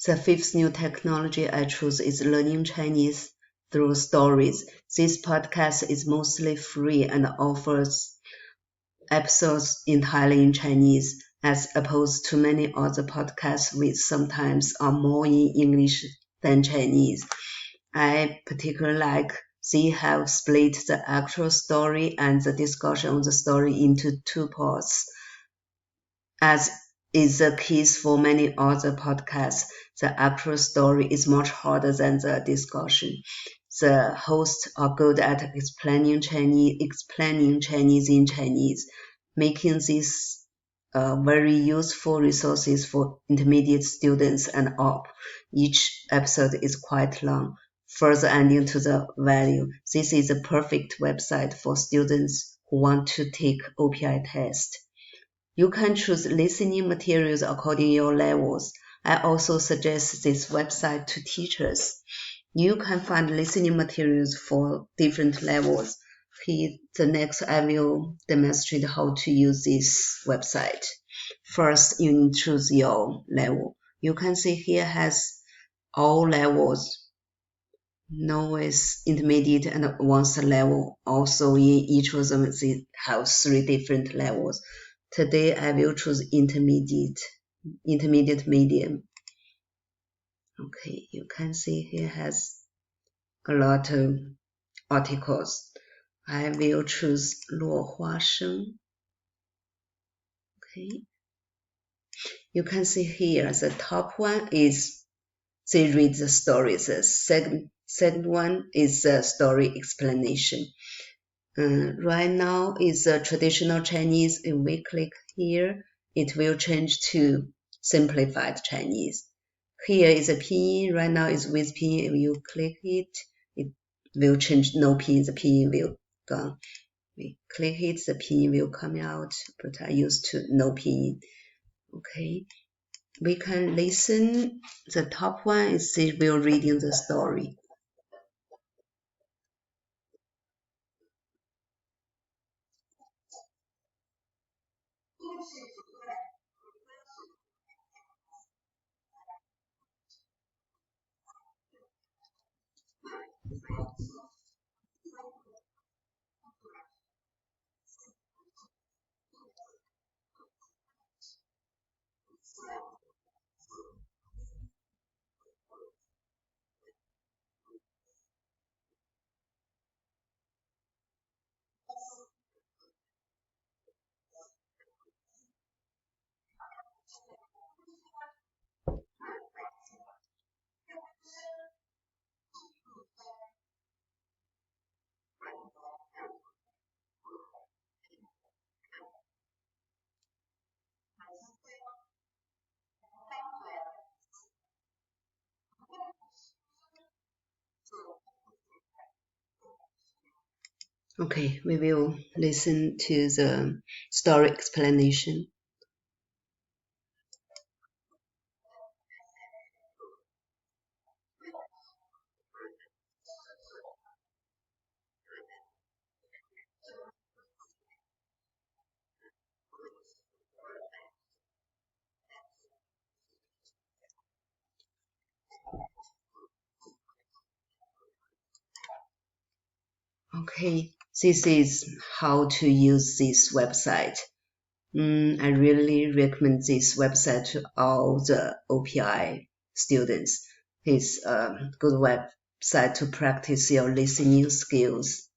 The fifth new technology I choose is learning Chinese through stories. This podcast is mostly free and offers episodes entirely in Chinese, as opposed to many other podcasts which sometimes are more in English than Chinese. I particularly like they have split the actual story and the discussion on the story into two parts. As is the case for many other podcasts, the actual story is much harder than the discussion. The hosts are good at explaining Chinese in Chinese, making these very useful resources for intermediate students and up. Each episode is quite long, further adding to the value. This is a perfect website for students who want to take OPI test. You can choose listening materials according to your levels. I also suggest this website to teachers. You can find listening materials for different levels. Next I will demonstrate how to use this website. First, you choose your level. You can see here has all levels. Novice, intermediate, and advanced level. Also, in each of them, they have 3 different levels. Today, I will choose intermediate medium. Okay, you can see here has a lot of articles. I will choose 落花生. Okay, you can see here the top one is they read the stories. The second one is the story explanation. Right now is traditional Chinese. If we click here, it will change to simplified Chinese. Here is a pinyin. Right now is with pinyin. If you click it, it will change no pinyin. The pinyin will gone. We click it, the pinyin will come out, but I used to no pinyin. Okay, we can listen. The top one is they will reading the story. Okay, we will listen to the story explanation. Okay, this is how to use this website. I really recommend this website to all the OPI students. It's a good website to practice your listening skills.